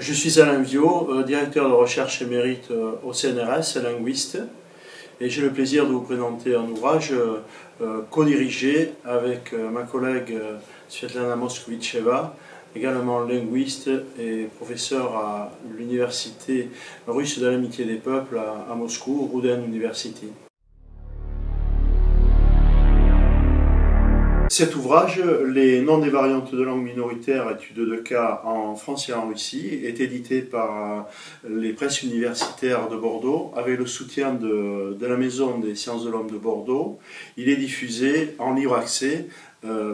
Je suis Alain Viau, directeur de recherche émérite au CNRS, linguiste, et j'ai le plaisir de vous présenter un ouvrage co-dirigé avec ma collègue Svetlana Moskvitcheva, également linguiste et professeur à l'université russe de l'amitié des peuples à Moscou, Ruden University. Cet ouvrage, Les noms des variantes de langues minoritaires, études de cas en France et en Russie, est édité par les presses universitaires de Bordeaux avec le soutien de la Maison des sciences de l'homme de Bordeaux. Il est diffusé en libre accès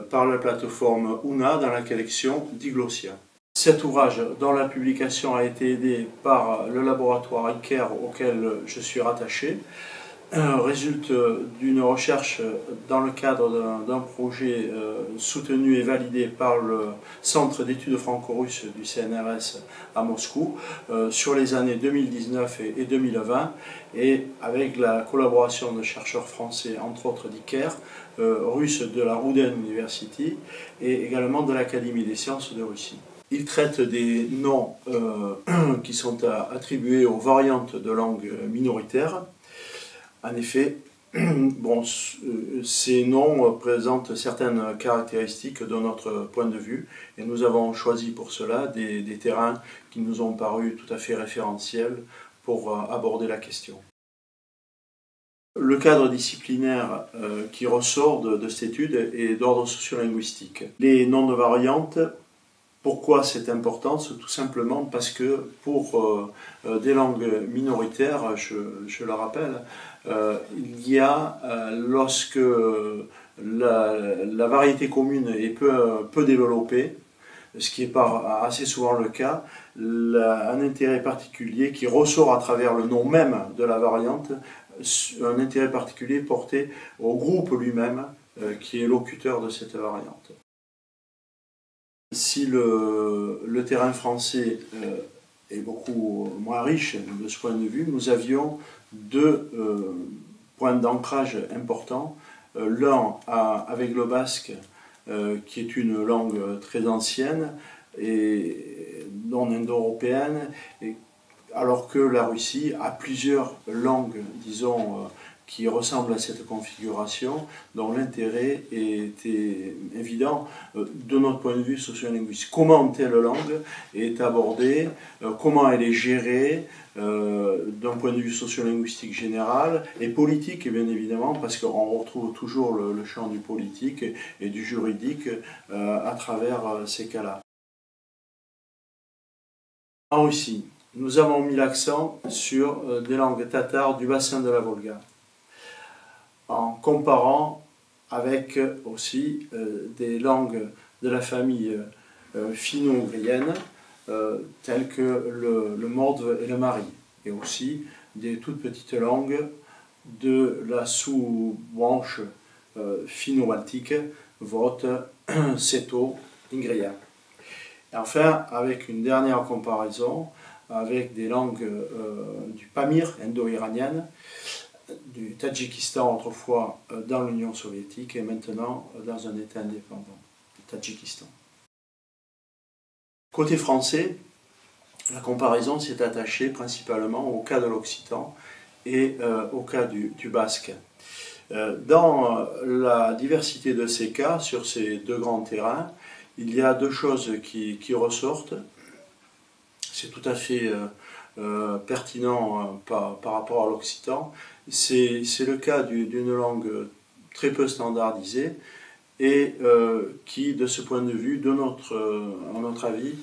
par la plateforme UNA dans la collection Diglossia. Cet ouvrage, dont la publication a été aidée par le laboratoire ICARE auquel je suis rattaché, résulte d'une recherche dans le cadre d'un projet soutenu et validé par le Centre d'études franco-russes du CNRS à Moscou sur les années 2019 et 2020 et avec la collaboration de chercheurs français, entre autres d'ICARE, russes de la Ruden University et également de l'Académie des sciences de Russie. Il traite des noms qui sont attribués aux variantes de langues minoritaires. En effet, ces noms présentent certaines caractéristiques de notre point de vue et nous avons choisi pour cela des terrains qui nous ont paru tout à fait référentiels pour aborder la question. Le cadre disciplinaire qui ressort de cette étude est d'ordre sociolinguistique. Les noms de variantes. Pourquoi c'est important? C'est tout simplement parce que pour des langues minoritaires, je le rappelle, il y a, lorsque la variété commune est peu développée, ce qui n'est pas assez souvent le cas, un intérêt particulier qui ressort à travers le nom même de la variante, un intérêt particulier porté au groupe lui-même qui est locuteur de cette variante. Si le terrain français est beaucoup moins riche de ce point de vue, nous avions deux points d'ancrage importants. L'un avec le basque, qui est une langue très ancienne et non indo-européenne, alors que la Russie a plusieurs langues, disons, qui ressemblent à cette configuration, dont l'intérêt était évident de notre point de vue sociolinguistique. Comment telle langue est abordée, comment elle est gérée d'un point de vue sociolinguistique général et politique, bien évidemment, parce qu'on retrouve toujours le champ du politique et du juridique à travers ces cas-là. En Russie, nous avons mis l'accent sur des langues tatars du bassin de la Volga, en comparant avec aussi des langues de la famille finno-ougrienne, telles que le mordve et le mari, et aussi des toutes petites langues de la sous-branche finno-baltique, Vot, Seto, Ingria. Et enfin, avec une dernière comparaison, avec des langues du Pamir, indo-iranienne, du Tadjikistan autrefois dans l'Union soviétique et maintenant dans un État indépendant, le Tadjikistan. Côté français, la comparaison s'est attachée principalement au cas de l'occitan et au cas du basque. Dans la diversité de ces cas, sur ces deux grands terrains, il y a deux choses qui ressortent. C'est tout à fait pertinent par rapport à l'occitan. C'est le cas d'une langue très peu standardisée et qui, de ce point de vue, à notre avis,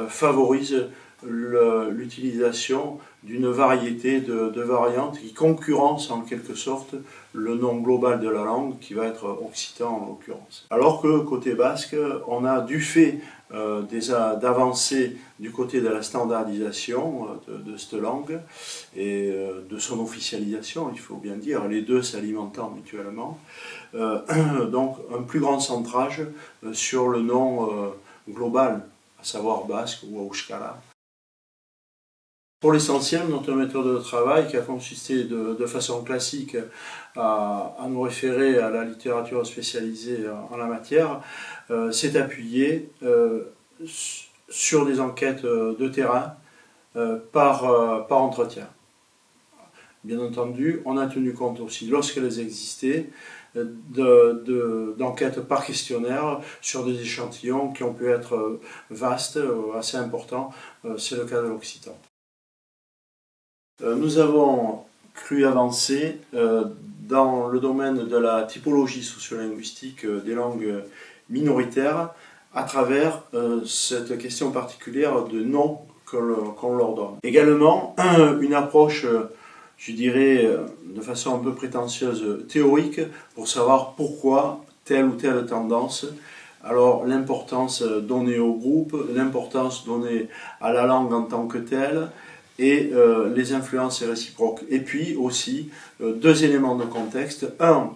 favorise l'utilisation d'une variété de variantes qui concurrencent en quelque sorte le nom global de la langue qui va être occitan en l'occurrence. Alors que côté basque, on a du fait d'avancées du côté de la standardisation de cette langue et de son officialisation, il faut bien dire, les deux s'alimentant mutuellement, donc un plus grand centrage sur le nom global, à savoir basque ou euskara. Pour l'essentiel, notre méthode de travail, qui a consisté de façon classique à nous référer à la littérature spécialisée en la matière, s'est appuyée sur des enquêtes de terrain par entretien. Bien entendu, on a tenu compte aussi, lorsqu'elles existaient, d'enquêtes par questionnaire sur des échantillons qui ont pu être vastes, assez importants. C'est le cas de l'occitan. Nous avons cru avancer dans le domaine de la typologie sociolinguistique des langues minoritaires à travers cette question particulière de nom qu'on leur donne. Également, une approche, je dirais, de façon un peu prétentieuse, théorique, pour savoir pourquoi telle ou telle tendance. Alors, l'importance donnée au groupe, l'importance donnée à la langue en tant que telle, et les influences réciproques. Et puis aussi, deux éléments de contexte. Un,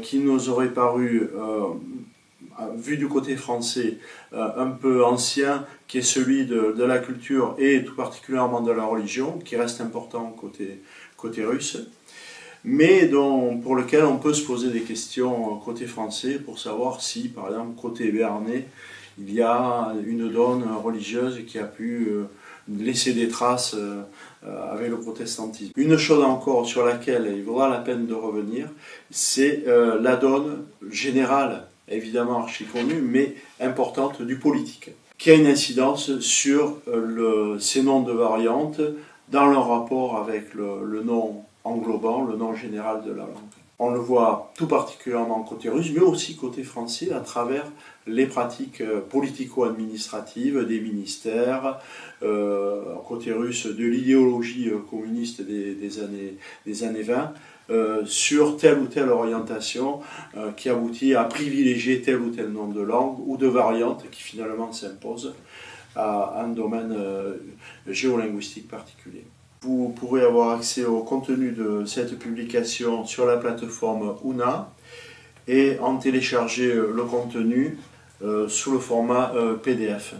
qui nous aurait paru, vu du côté français, un peu ancien, qui est celui de la culture et tout particulièrement de la religion, qui reste important côté russe, mais pour lequel on peut se poser des questions côté français pour savoir si, par exemple, côté béarnais, il y a une donne religieuse qui a pu laisser des traces avec le protestantisme. Une chose encore sur laquelle il vaudra la peine de revenir, c'est la donne générale, évidemment archi connue, mais importante du politique, qui a une incidence sur ces noms de variantes dans leur rapport avec le nom englobant, le nom général de la langue. On le voit tout particulièrement côté russe, mais aussi côté français, à travers les pratiques politico-administratives des ministères, côté russe, de l'idéologie communiste des années 20, sur telle ou telle orientation qui aboutit à privilégier tel ou tel nom de langue ou de variante qui finalement s'impose à un domaine géolinguistique particulier. Vous pourrez avoir accès au contenu de cette publication sur la plateforme Ouna et en télécharger le contenu sous le format PDF.